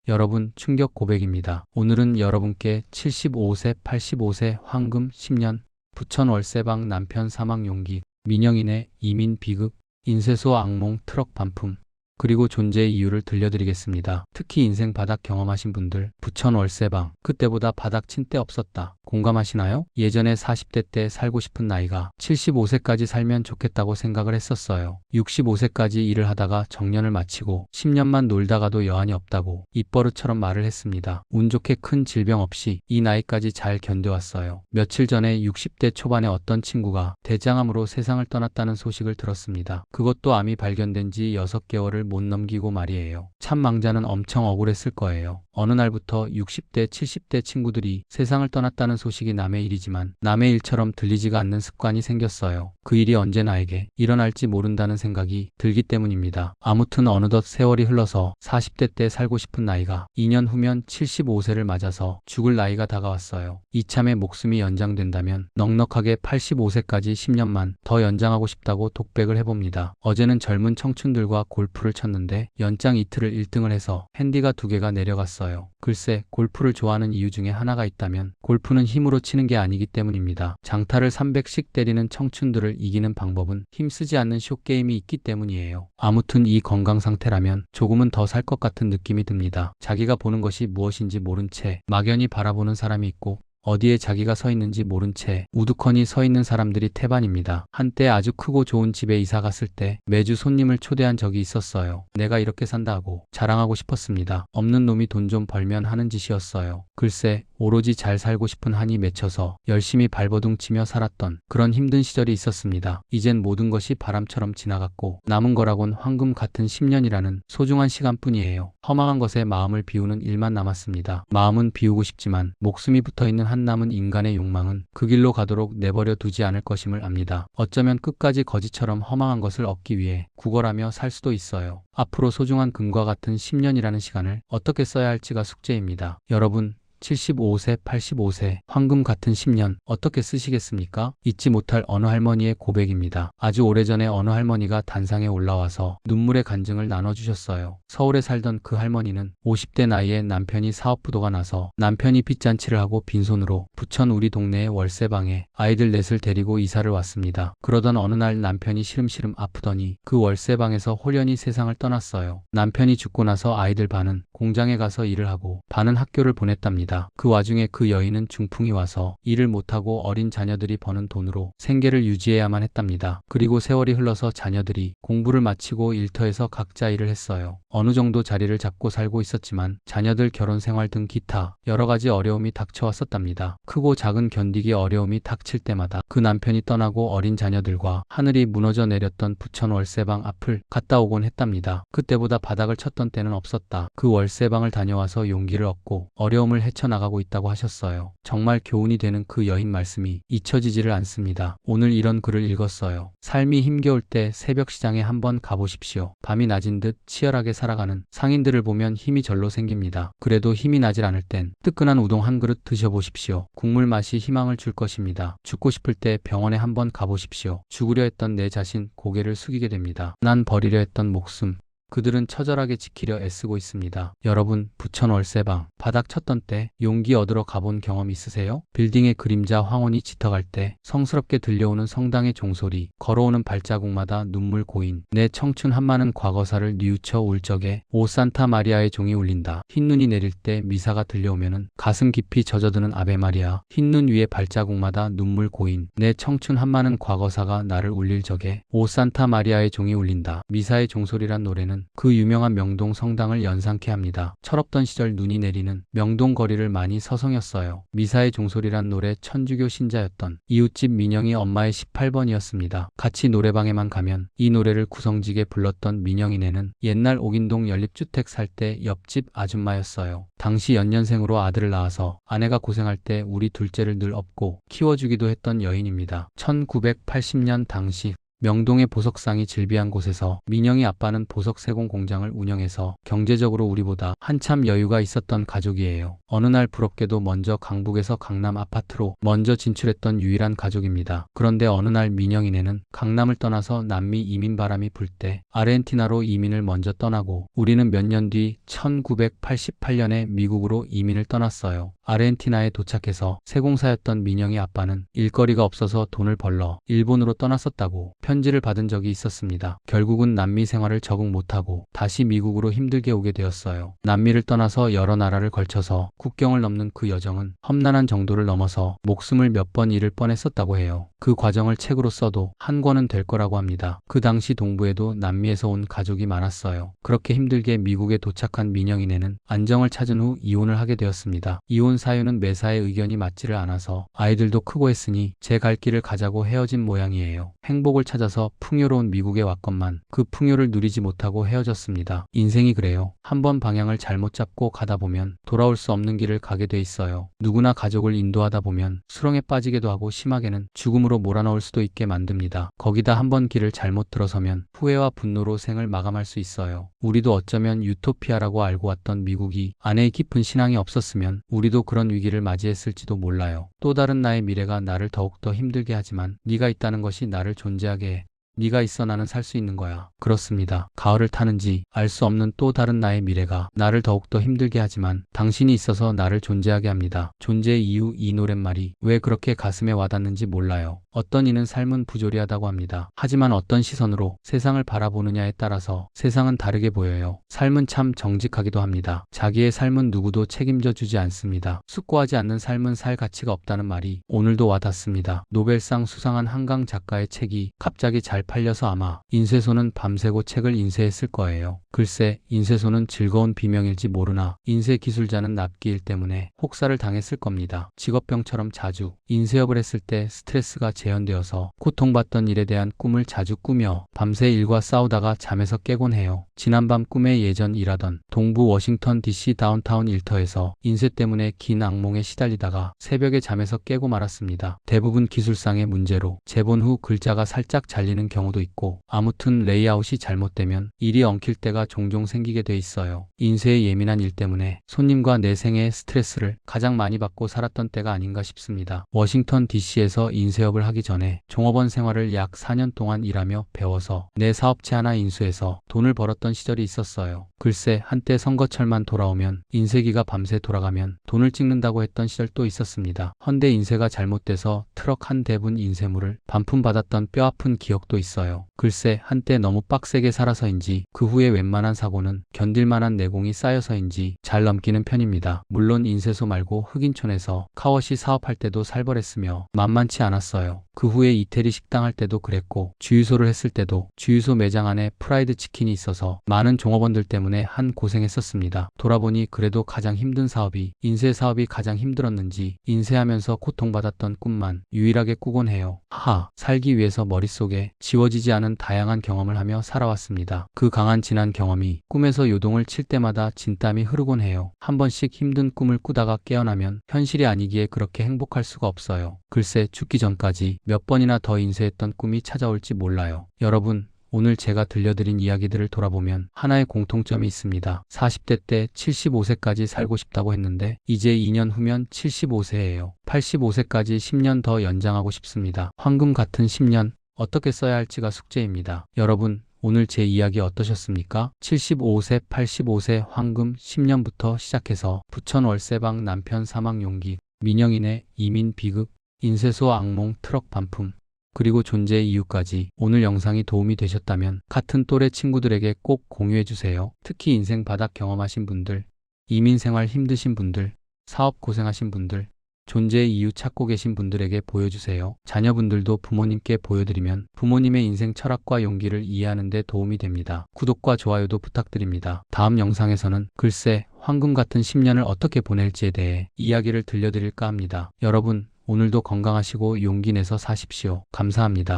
여러분, 충격 고백입니다. 오늘은 여러분께 75세, 85세 황금 10년 부천 월세방 남편 사망 용기, 민영인의 이민 비극, 인쇄소 악몽 트럭 반품, 그리고 존재의 이유를 들려드리겠습니다. 특히 인생 바닥 경험하신 분들, 부천 월세방, 그때보다 바닥 친 때 없었다. 공감하시나요? 예전에 40대 때 살고 싶은 나이가 75세까지 살면 좋겠다고 생각을 했었어요. 65세까지 일을 하다가 정년을 마치고 10년만 놀다가도 여한이 없다고 입버릇처럼 말을 했습니다. 운 좋게 큰 질병 없이 이 나이까지 잘 견뎌왔어요. 며칠 전에 60대 초반에 어떤 친구가 대장암으로 세상을 떠났다는 소식을 들었습니다. 그것도 암이 발견된 지 6개월을 못 넘기고 말이에요. 참 망자는 엄청 억울했을 거예요. 어느 날부터 60대, 70대 친구들이 세상을 떠났다는 소식이 남의 일이지만 남의 일처럼 들리지가 않는 습관이 생겼어요. 그 일이 언제 나에게 일어날지 모른다는 생각이 들기 때문입니다. 아무튼 어느덧 세월이 흘러서 40대 때 살고 싶은 나이가 2년 후면 75세를 맞아서 죽을 나이가 다가왔어요. 이참에 목숨이 연장된다면 넉넉하게 85세까지 10년만 더 연장하고 싶다고 독백을 해봅니다. 어제는 젊은 청춘들과 골프를 쳤는데 연장 이틀을 1등을 해서 핸디가 2개가 내려갔어요. 글쎄, 골프를 좋아하는 이유 중에 하나가 있다면 골프는 힘으로 치는 게 아니기 때문입니다. 장타를 300씩 때리는 청춘들을 이기는 방법은 힘쓰지 않는 숏게임이 있기 때문이에요. 아무튼 이 건강 상태라면 조금은 더 살 것 같은 느낌이 듭니다. 자기가 보는 것이 무엇인지 모른 채 막연히 바라보는 사람이 있고, 어디에 자기가 서 있는지 모른 채 우두커니 서 있는 사람들이 태반입니다. 한때 아주 크고 좋은 집에 이사 갔을 때 매주 손님을 초대한 적이 있었어요. 내가 이렇게 산다 하고 자랑하고 싶었습니다. 없는 놈이 돈 좀 벌면 하는 짓이었어요. 글쎄, 오로지 잘 살고 싶은 한이 맺혀서 열심히 발버둥 치며 살았던 그런 힘든 시절이 있었습니다. 이젠 모든 것이 바람처럼 지나갔고 남은 거라곤 황금 같은 10년이라는 소중한 시간뿐이에요. 허망한 것에 마음을 비우는 일만 남았습니다. 마음은 비우고 싶지만 목숨이 붙어있는 한 남은 인간의 욕망은 그 길로 가도록 내버려 두지 않을 것임을 압니다. 어쩌면 끝까지 거지처럼 허망한 것을 얻기 위해 구걸하며 살 수도 있어요. 앞으로 소중한 금과 같은 10년이라는 시간을 어떻게 써야 할지가 숙제입니다. 여러분, 75세, 85세, 황금 같은 10년 어떻게 쓰시겠습니까? 잊지 못할 어느 할머니의 고백입니다. 아주 오래전에 어느 할머니가 단상에 올라와서 눈물의 간증을 나눠주셨어요. 서울에 살던 그 할머니는 50대 나이에 남편이 사업부도가 나서 남편이 빚잔치를 하고 빈손으로 부천 우리 동네의 월세방에 아이들 넷을 데리고 이사를 왔습니다. 그러던 어느 날 남편이 시름시름 아프더니 그 월세방에서 홀연히 세상을 떠났어요. 남편이 죽고 나서 아이들 반은 공장에 가서 일을 하고 반은 학교를 보냈답니다. 그 와중에 그 여인은 중풍이 와서 일을 못하고 어린 자녀들이 버는 돈으로 생계를 유지해야만 했답니다. 그리고 세월이 흘러서 자녀들이 공부를 마치고 일터에서 각자 일을 했어요. 어느 정도 자리를 잡고 살고 있었지만 자녀들 결혼 생활 등 기타 여러 가지 어려움이 닥쳐왔었답니다. 크고 작은 견디기 어려움이 닥칠 때마다 그 남편이 떠나고 어린 자녀들과 하늘이 무너져 내렸던 부천 월세방 앞을 갔다 오곤 했답니다. 그때보다 바닥을 쳤던 때는 없었다. 그 월세방을 다녀와서 용기를 얻고 어려움을 헤쳐나가고 있다고 하셨어요. 정말 교훈이 되는 그 여인 말씀이 잊혀지지를 않습니다. 오늘 이런 글을 읽었어요. 삶이 힘겨울 때 새벽 시장에 한번 가보십시오. 밤이 낮은 듯 치열하게 살아가는 상인들을 보면 힘이 절로 생깁니다. 그래도 힘이 나질 않을 땐 뜨끈한 우동 한 그릇 드셔보십시오. 국물 맛이 희망을 줄 것입니다. 죽고 싶을 때 병원에 한번 가보십시오. 죽으려 했던 내 자신 고개를 숙이게 됩니다. 난 버리려 했던 목숨, 그들은 처절하게 지키려 애쓰고 있습니다. 여러분, 부천 월세방 바닥 쳤던 때 용기 얻으러 가본 경험 있으세요? 빌딩의 그림자 황혼이 짙어갈 때 성스럽게 들려오는 성당의 종소리, 걸어오는 발자국마다 눈물 고인, 내 청춘 한많은 과거사를 뉘우쳐 울 적에 오 산타 마리아의 종이 울린다. 흰눈이 내릴 때 미사가 들려오면은 가슴 깊이 젖어드는 아베 마리아, 흰눈 위에 발자국마다 눈물 고인, 내 청춘 한많은 과거사가 나를 울릴 적에 오 산타 마리아의 종이 울린다. 미사의 종소리란 노래는 그 유명한 명동 성당을 연상케 합니다. 철없던 시절 눈이 내리는 명동 거리를 많이 서성였어요. 미사의 종소리란 노래 천주교 신자였던 이웃집 민영이 엄마의 18번이었습니다. 같이 노래방에만 가면 이 노래를 구성지게 불렀던 민영이네는 옛날 옥인동 연립주택 살 때 옆집 아줌마였어요. 당시 연년생으로 아들을 낳아서 아내가 고생할 때 우리 둘째를 늘 업고 키워주기도 했던 여인입니다. 1980년 당시 명동의 보석상이 즐비한 곳에서 민영이 아빠는 보석 세공 공장을 운영해서 경제적으로 우리보다 한참 여유가 있었던 가족이에요. 어느 날 부럽게도 먼저 강북에서 강남 아파트로 먼저 진출했던 유일한 가족입니다. 그런데 어느 날 민영이네는 강남을 떠나서 남미 이민 바람이 불 때 아르헨티나로 이민을 먼저 떠나고 우리는 몇 년 뒤 1988년에 미국으로 이민을 떠났어요. 아르헨티나에 도착해서 세공사였던 민영이 아빠는 일거리가 없어서 돈을 벌러 일본으로 떠났었다고 편지를 받은 적이 있었습니다. 결국은 남미 생활을 적응 못하고 다시 미국으로 힘들게 오게 되었어요. 남미를 떠나서 여러 나라를 걸쳐서 국경을 넘는 그 여정은 험난한 정도를 넘어서 목숨을 몇 번 잃을 뻔했었다고 해요. 그 과정을 책으로 써도 한 권은 될 거라고 합니다. 그 당시 동부에도 남미에서 온 가족이 많았어요. 그렇게 힘들게 미국에 도착한 민영이네는 안정을 찾은 후 이혼을 하게 되었습니다. 이혼 사유는 매사의 의견이 맞지를 않아서 아이들도 크고 했으니 제 갈 길을 가자고 헤어진 모양이에요. 행복을 찾아서 풍요로운 미국에 왔건만 그 풍요를 누리지 못하고 헤어졌습니다. 인생이 그래요. 한번 방향을 잘못 잡고 가다 보면 돌아올 수 없는 길을 가게 돼 있어요. 누구나 가족을 인도하다 보면 수렁에 빠지기도 하고 심하게는 죽음으로 몰아넣을 수도 있게 만듭니다. 거기다 한번 길을 잘못 들어서면 후회와 분노로 생을 마감할 수 있어요. 우리도 어쩌면 유토피아라고 알고 왔던 미국이 아내의 깊은 신앙이 없었으면 우리도 그런 위기를 맞이했을지도 몰라요. 또 다른 나의 미래가 나를 더욱더 힘들게 하지만 네가 있다는 것이 나를 존재하게 해. 네가 있어 나는 살 수 있는 거야. 그렇습니다. 가을을 타는지 알 수 없는 또 다른 나의 미래가 나를 더욱더 힘들게 하지만 당신이 있어서 나를 존재하게 합니다. 존재의 이유. 이 노랫말이 왜 그렇게 가슴에 와닿는지 몰라요. 어떤 이는 삶은 부조리하다고 합니다. 하지만 어떤 시선으로 세상을 바라보느냐에 따라서 세상은 다르게 보여요. 삶은 참 정직하기도 합니다. 자기의 삶은 누구도 책임져 주지 않습니다. 숙고하지 않는 삶은 살 가치가 없다는 말이 오늘도 와닿습니다. 노벨상 수상한 한강 작가의 책이 갑자기 잘 팔려서 아마 인쇄소는 밤새고 책을 인쇄했을 거예요. 글쎄, 인쇄소는 즐거운 비명일지 모르나 인쇄 기술자는 납기일 때문에 혹사를 당했을 겁니다. 직업병처럼 자주 인쇄업을 했을 때 스트레스가 재현되어서 고통받던 일에 대한 꿈을 자주 꾸며 밤새 일과 싸우다가 잠에서 깨곤 해요. 지난밤 꿈에 예전 일하던 동부 워싱턴 DC 다운타운 일터에서 인쇄 때문에 긴 악몽에 시달리다가 새벽에 잠에서 깨고 말았습니다. 대부분 기술상의 문제로 재본 후 글자가 살짝 잘리는 경우도 있고 아무튼 레이아웃이 잘못되면 일이 엉킬 때가 종종 생기게 돼 있어요. 인쇄에 예민한 일 때문에 손님과 내 생애의 스트레스를 가장 많이 받고 살았던 때가 아닌가 싶습니다. 워싱턴 DC에서 인쇄업을 하기 전에 종업원 생활을 약 4년 동안 일하며 배워서 내 사업체 하나 인수해서 돈을 벌었던 시절이 있었어요. 글쎄, 한때 선거철만 돌아오면 인쇄기가 밤새 돌아가면 돈을 찍는다고 했던 시절도 있었습니다. 헌데 인쇄가 잘못돼서 트럭 한 대분 인쇄물을 반품받았던 뼈아픈 기억도 있어요. 글쎄, 한때 너무 빡세게 살아서인지 그 후에 웬만한 사고는 견딜만한 내공이 쌓여서인지 잘 넘기는 편입니다. 물론 인쇄소 말고 흑인촌에서 카워시 사업할 때도 살벌했으며 만만치 않았어요. 그 후에 이태리 식당 할 때도 그랬고 주유소를 했을 때도 주유소 매장 안에 프라이드 치킨이 있어서 많은 종업원들 때문에 한 고생했었습니다. 돌아보니 그래도 가장 힘든 사업이 인쇄 사업이 가장 힘들었는지 인쇄하면서 고통받았던 꿈만 유일하게 꾸곤 해요. 하하, 살기 위해서 머릿속에 지워지지 않은 다양한 경험을 하며 살아왔습니다. 그 강한 지난 경험이 꿈에서 요동을 칠 때마다 진땀이 흐르곤 해요. 한 번씩 힘든 꿈을 꾸다가 깨어나면 현실이 아니기에 그렇게 행복할 수가 없어요. 글쎄, 죽기 전까지 몇 번이나 더 인쇄했던 꿈이 찾아올지 몰라요. 여러분, 오늘 제가 들려드린 이야기들을 돌아보면 하나의 공통점이 있습니다. 40대 때 75세까지 살고 싶다고 했는데 이제 2년 후면 75세예요. 85세까지 10년 더 연장하고 싶습니다. 황금 같은 10년, 어떻게 써야 할지가 숙제입니다. 여러분, 오늘 제 이야기 어떠셨습니까? 75세, 85세 황금 10년부터 시작해서 부천 월세방 남편 사망 용기, 민영인의 이민 비극, 인쇄소 악몽 트럭 반품, 그리고 존재의 이유까지 오늘 영상이 도움이 되셨다면 같은 또래 친구들에게 꼭 공유해주세요. 특히 인생 바닥 경험하신 분들, 이민 생활 힘드신 분들, 사업 고생하신 분들, 존재의 이유 찾고 계신 분들에게 보여주세요. 자녀분들도 부모님께 보여드리면 부모님의 인생 철학과 용기를 이해하는 데 도움이 됩니다. 구독과 좋아요도 부탁드립니다. 다음 영상에서는 글쎄, 황금 같은 10년을 어떻게 보낼지에 대해 이야기를 들려드릴까 합니다. 여러분, 오늘도 건강하시고 용기 내서 사십시오. 감사합니다.